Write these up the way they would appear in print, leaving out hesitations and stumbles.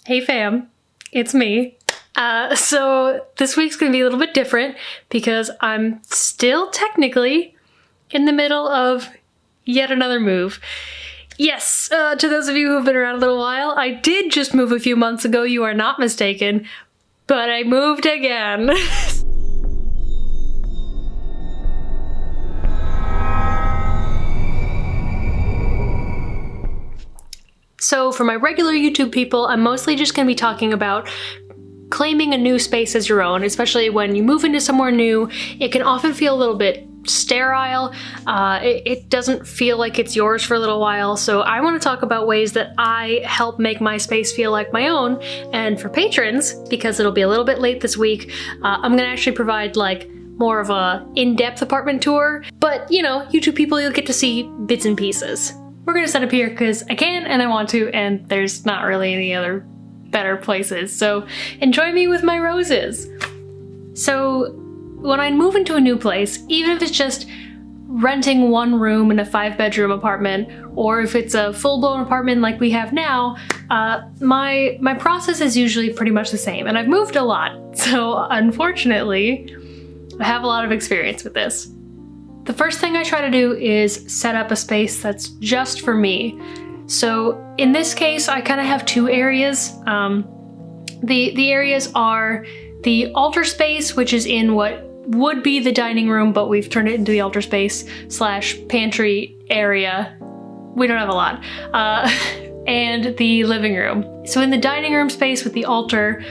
Hey fam, it's me. So this week's gonna be a little bit different because I'm still technically in the middle of yet another move. Yes, to those of you who have been around a little while, I did just move a few months ago, you are not mistaken, but I moved again. So for my regular YouTube people, I'm mostly just going to be talking about claiming a new space as your own, especially when you move into somewhere new. It can often feel a little bit sterile. It doesn't feel like it's yours for a little while. So I want to talk about ways that I help make my space feel like my own. And for patrons, because it'll be a little bit late this week, I'm going to actually provide like more of a in-depth apartment tour. But you know, YouTube people, you'll get to see bits and pieces. We're gonna set up here because I can and I want to, and there's not really any other better places. So enjoy me with my roses. So when I move into a new place, even if it's just renting one room in a 5-bedroom apartment, or if it's a full-blown apartment like we have now, my process is usually pretty much the same. And I've moved a lot, so unfortunately, I have a lot of experience with this. The first thing I try to do is set up a space that's just for me. So in this case, I kind of have two areas. The areas are the altar space, which is in what would be the dining room, but we've turned it into the altar space / pantry area. We don't have a lot. And the living room. So in the dining room space with the altar,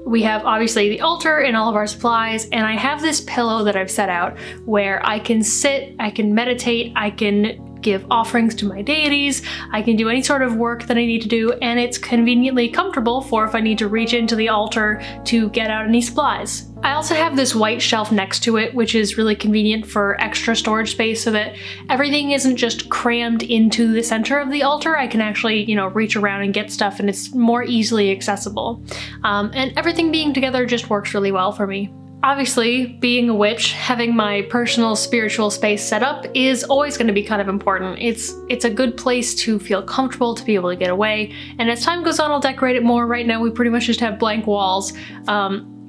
we have obviously the altar and all of our supplies, and I have this pillow that I've set out where I can sit, I can meditate, I can give offerings to my deities, I can do any sort of work that I need to do, and it's conveniently comfortable for if I need to reach into the altar to get out any supplies. I also have this white shelf next to it, which is really convenient for extra storage space so that everything isn't just crammed into the center of the altar. I can actually, you know, reach around and get stuff, and it's more easily accessible. And everything being together just works really well for me. Obviously, being a witch, having my personal spiritual space set up is always going to be kind of important. It's a good place to feel comfortable, to be able to get away, and as time goes on, I'll decorate it more. Right now, we pretty much just have blank walls,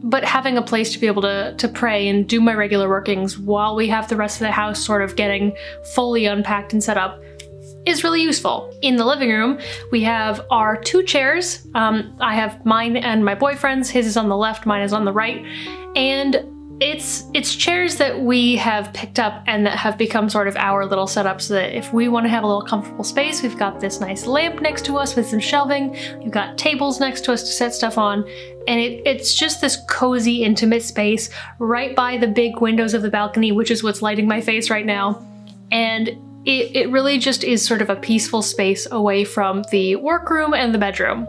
but having a place to be able to pray and do my regular workings while we have the rest of the house sort of getting fully unpacked and set up is really useful. In the living room, we have our 2 chairs. I have mine and my boyfriend's. His is on the left, mine is on the right. And it's chairs that we have picked up and that have become sort of our little setup so that if we want to have a little comfortable space, we've got this nice lamp next to us with some shelving, we've got tables next to us to set stuff on, and it's just this cozy, intimate space right by the big windows of the balcony, which is what's lighting my face right now. And it really just is sort of a peaceful space away from the workroom and the bedroom.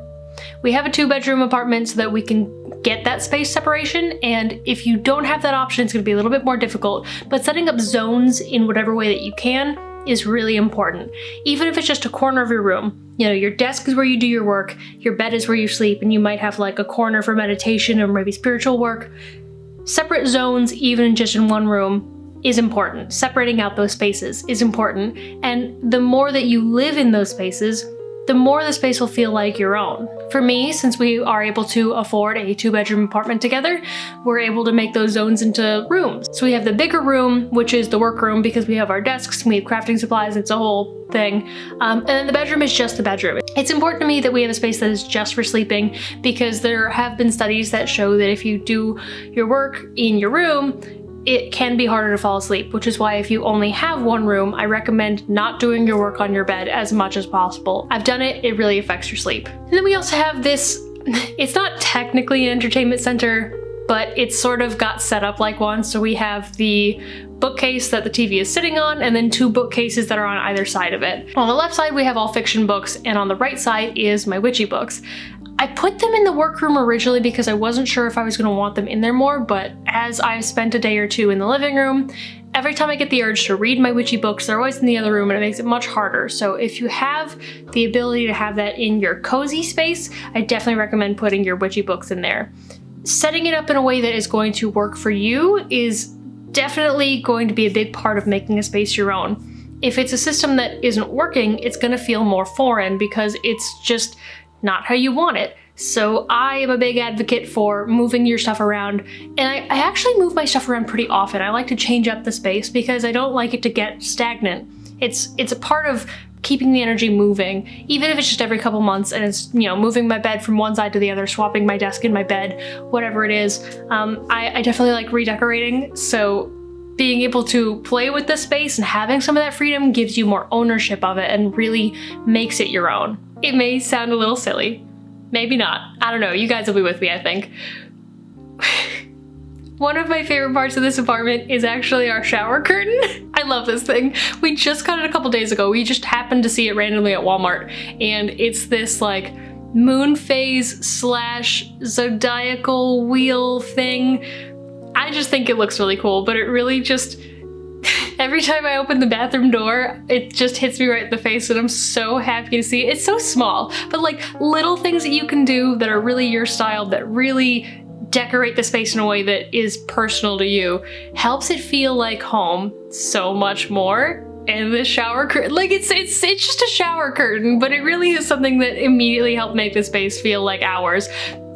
We have a 2-bedroom apartment so that we can get that space separation, and if you don't have that option, it's going to be a little bit more difficult, but setting up zones in whatever way that you can is really important. Even if it's just a corner of your room. You know, your desk is where you do your work, your bed is where you sleep, and you might have like a corner for meditation or maybe spiritual work. Separate zones, even just in one room, is important. Separating out those spaces is important, and the more that you live in those spaces, the more the space will feel like your own. For me, since we are able to afford a 2-bedroom apartment together, we're able to make those zones into rooms. So we have the bigger room, which is the workroom, because we have our desks, we have crafting supplies, it's a whole thing. And then the bedroom is just the bedroom. It's important to me that we have a space that is just for sleeping, because there have been studies that show that if you do your work in your room, it can be harder to fall asleep, which is why if you only have one room, I recommend not doing your work on your bed as much as possible. I've done it, it really affects your sleep. And then we also have this, it's not technically an entertainment center, but it's sort of got set up like one. So we have the bookcase that the TV is sitting on, and then 2 bookcases that are on either side of it. On the left side, we have all fiction books, and on the right side is my witchy books. I put them in the workroom originally because I wasn't sure if I was going to want them in there more, but as I've spent a day or 2 in the living room, every time I get the urge to read my witchy books, they're always in the other room, and it makes it much harder. So if you have the ability to have that in your cozy space, I definitely recommend putting your witchy books in there. Setting it up in a way that is going to work for you is definitely going to be a big part of making a space your own. If it's a system that isn't working, it's going to feel more foreign because it's just not how you want it. So I am a big advocate for moving your stuff around, and I actually move my stuff around pretty often. I like to change up the space because I don't like it to get stagnant. It's a part of keeping the energy moving, even if it's just every couple months and it's, you know, moving my bed from one side to the other, swapping my desk in my bed, whatever it is. I definitely like redecorating, so being able to play with the space and having some of that freedom gives you more ownership of it and really makes it your own. It may sound a little silly, maybe not. I don't know, you guys will be with me, I think. One of my favorite parts of this apartment is actually our shower curtain. I love this thing. We just got it a couple days ago. We just happened to see it randomly at Walmart, and it's this like moon phase slash zodiacal wheel thing. I just think it looks really cool, but it really just, every time I open the bathroom door, it just hits me right in the face, and I'm so happy to see it. It's so small, but like little things that you can do that are really your style, that really decorate the space in a way that is personal to you, helps it feel like home so much more. And the shower curtain, like it's just a shower curtain, but it really is something that immediately helped make the space feel like ours.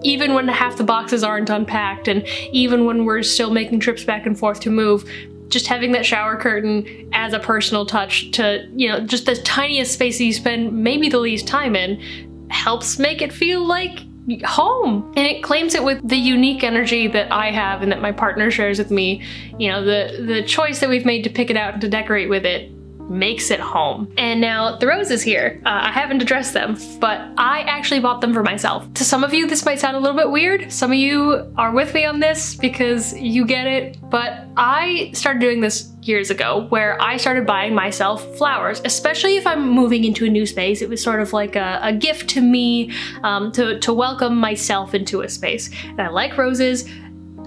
Even when half the boxes aren't unpacked, and even when we're still making trips back and forth to move, just having that shower curtain as a personal touch to, you know, just the tiniest space that you spend maybe the least time in, helps make it feel like home. And it claims it with the unique energy that I have and that my partner shares with me. You know, the choice that we've made to pick it out and to decorate with it makes it home. And now the roses here, I haven't addressed them, but I actually bought them for myself. To some of you, this might sound a little bit weird. Some of you are with me on this because you get it, but I started doing this years ago, where I started buying myself flowers, especially if I'm moving into a new space. It was sort of like a gift to me, to welcome myself into a space. And I like roses.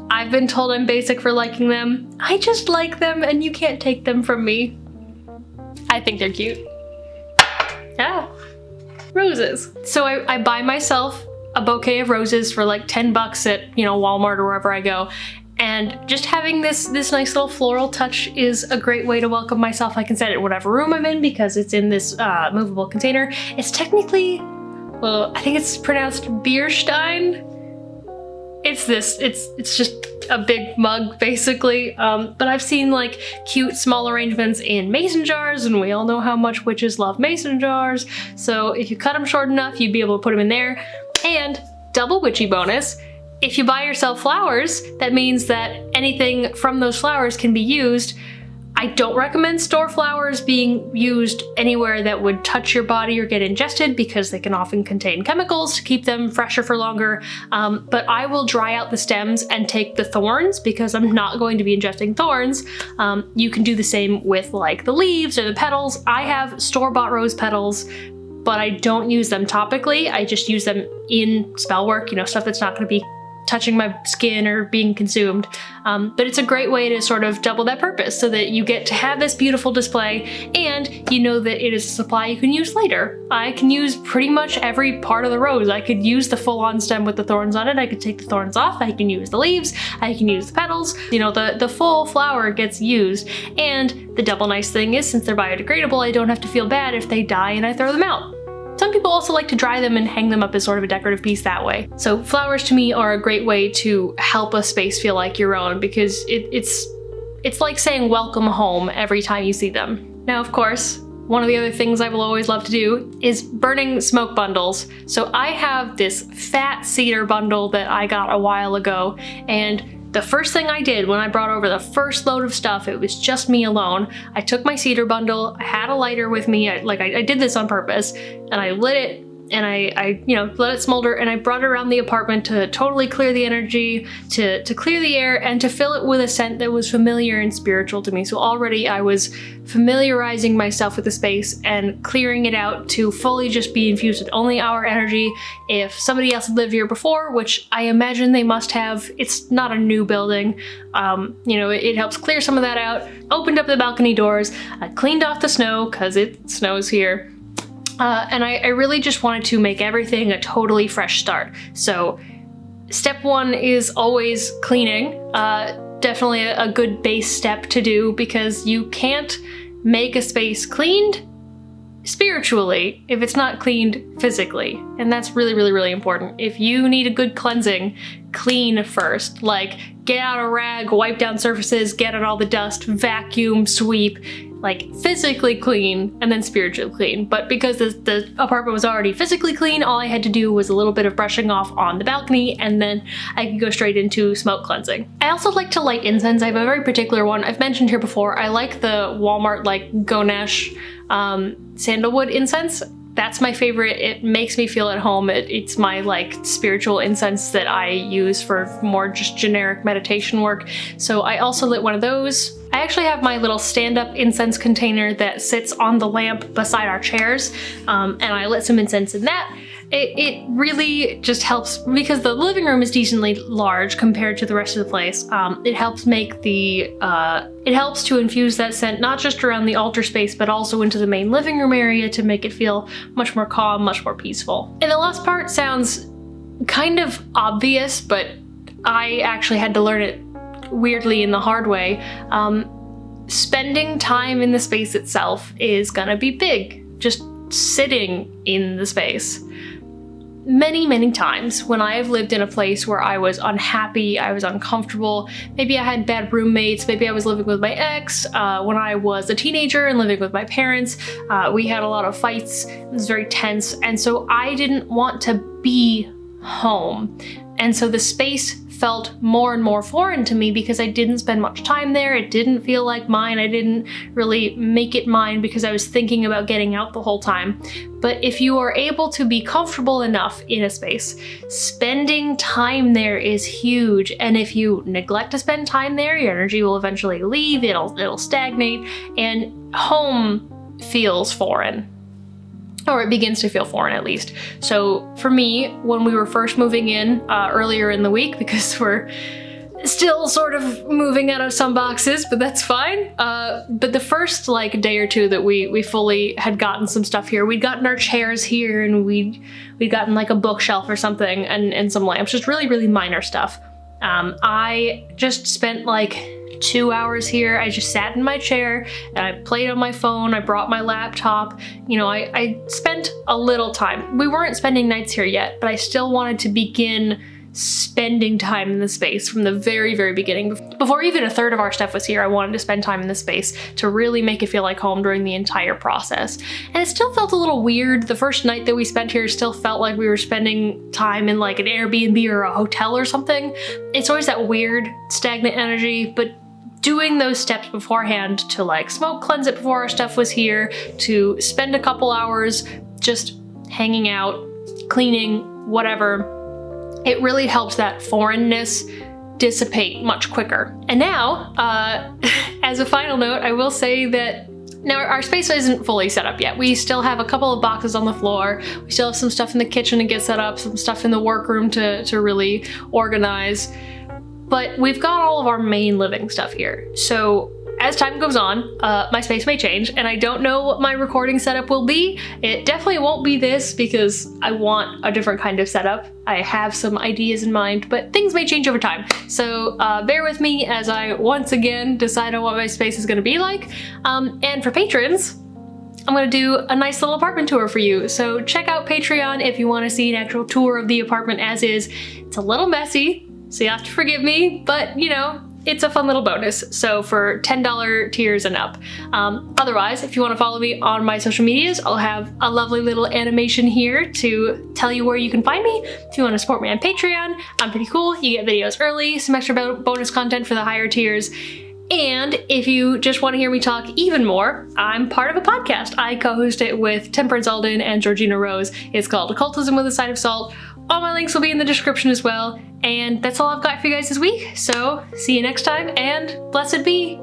I've been told I'm basic for liking them. I just like them, and you can't take them from me. I think they're cute. Yeah, roses. So I buy myself a bouquet of roses for like 10 bucks at, you know, Walmart or wherever I go. And just having this nice little floral touch is a great way to welcome myself. I can set it in whatever room I'm in because it's in this movable container. It's technically, well, I think it's pronounced Bierstein. It's just a big mug basically, but I've seen like cute small arrangements in mason jars, and we all know how much witches love mason jars, so if you cut them short enough, you'd be able to put them in there. And double witchy bonus, if you buy yourself flowers, that means that anything from those flowers can be used. I don't recommend store flowers being used anywhere that would touch your body or get ingested, because they can often contain chemicals to keep them fresher for longer. But I will dry out the stems and take the thorns, because I'm not going to be ingesting thorns. You can do the same with like the leaves or the petals. I have store-bought rose petals, but I don't use them topically. I just use them in spell work, you know, stuff that's not going to be touching my skin or being consumed. But it's a great way to sort of double that purpose, so that you get to have this beautiful display and you know that it is a supply you can use later. I can use pretty much every part of the rose. I could use the full-on stem with the thorns on it. I could take the thorns off. I can use the leaves. I can use the petals. You know, the full flower gets used. And the double nice thing is, since they're biodegradable, I don't have to feel bad if they die and I throw them out. Some people also like to dry them and hang them up as sort of a decorative piece that way. So flowers to me are a great way to help a space feel like your own, because it's like saying welcome home every time you see them. Now, of course, one of the other things I will always love to do is burning smoke bundles. So I have this fat cedar bundle that I got a while ago, and the first thing I did when I brought over the first load of stuff, it was just me alone. I took my cedar bundle, I had a lighter with me, I did this on purpose, and I lit it, and I you know, let it smolder, and I brought it around the apartment to totally clear the energy, to clear the air, and to fill it with a scent that was familiar and spiritual to me. So already I was familiarizing myself with the space and clearing it out to fully just be infused with only our energy. If somebody else had lived here before, which I imagine they must have, it's not a new building, you know, it helps clear some of that out. Opened up the balcony doors, I cleaned off the snow, because it snows here. And I really just wanted to make everything a totally fresh start. So step one is always cleaning. Definitely a good base step to do, because you can't make a space cleaned spiritually if it's not cleaned physically. And that's really, really, really important. If you need a good cleansing, clean first. Like, get out a rag, wipe down surfaces, get out all the dust, vacuum, sweep, like physically clean and then spiritually clean. But because the apartment was already physically clean, all I had to do was a little bit of brushing off on the balcony, and then I could go straight into smoke cleansing. I also like to light incense. I have a very particular one I've mentioned here before. I like the Walmart like Ganesh sandalwood incense. That's my favorite. It makes me feel at home. It's my like spiritual incense that I use for more just generic meditation work. So I also lit one of those. I actually have my little stand-up incense container that sits on the lamp beside our chairs, and I lit some incense in that. It really just helps because the living room is decently large compared to the rest of the place. It helps make it helps to infuse that scent not just around the altar space, but also into the main living room area to make it feel much more calm, much more peaceful. And the last part sounds kind of obvious, but I actually had to learn it weirdly in the hard way. Spending time in the space itself is gonna be big. Just sitting in the space. Many, many times when I have lived in a place where I was unhappy, I was uncomfortable, maybe I had bad roommates, maybe I was living with my ex, when I was a teenager and living with my parents, we had a lot of fights, it was very tense, and so I didn't want to be home. And so the space felt more and more foreign to me because I didn't spend much time there. It didn't feel like mine. I didn't really make it mine because I was thinking about getting out the whole time. But if you are able to be comfortable enough in a space, spending time there is huge. And if you neglect to spend time there, your energy will eventually leave, it'll stagnate, and home feels foreign. Or it begins to feel foreign at least. So for me, when we were first moving in earlier in the week, because we're still sort of moving out of some boxes, but that's fine. But the first like day or two that we fully had gotten some stuff here, we'd gotten our chairs here and we'd gotten like a bookshelf or something and some lamps, just really, really minor stuff. I just spent like 2 hours here. I just sat in my chair and I played on my phone. I brought my laptop. You know, I spent a little time. We weren't spending nights here yet, but I still wanted to begin spending time in the space from the very, very beginning. Before even a third of our stuff was here, I wanted to spend time in the space to really make it feel like home during the entire process. And it still felt a little weird. The first night that we spent here still felt like we were spending time in like an Airbnb or a hotel or something. It's always that weird, stagnant energy, but doing those steps beforehand to like smoke cleanse it before our stuff was here, to spend a couple hours just hanging out, cleaning, whatever, it really helps that foreignness dissipate much quicker. And now, as a final note, I will say that now our space isn't fully set up yet. We still have a couple of boxes on the floor. We still have some stuff in the kitchen to get set up, some stuff in the workroom to really organize. But we've got all of our main living stuff here. So as time goes on, my space may change, and I don't know what my recording setup will be. It definitely won't be this because I want a different kind of setup. I have some ideas in mind, but things may change over time. So bear with me as I once again decide on what my space is gonna be like. And for patrons, I'm gonna do a nice little apartment tour for you. So check out Patreon if you wanna see an actual tour of the apartment as is. It's a little messy, so you have to forgive me, but you know, it's a fun little bonus. So for $10 tiers and up. Otherwise, if you want to follow me on my social medias, I'll have a lovely little animation here to tell you where you can find me. If you want to support me on Patreon, I'm pretty cool. You get videos early, some extra bonus content for the higher tiers. And if you just want to hear me talk even more, I'm part of a podcast. I co-host it with Temperance Alden and Georgina Rose. It's called Occultism with a Side of Salt. All my links will be in the description as well. And that's all I've got for you guys this week. So see you next time, and blessed be.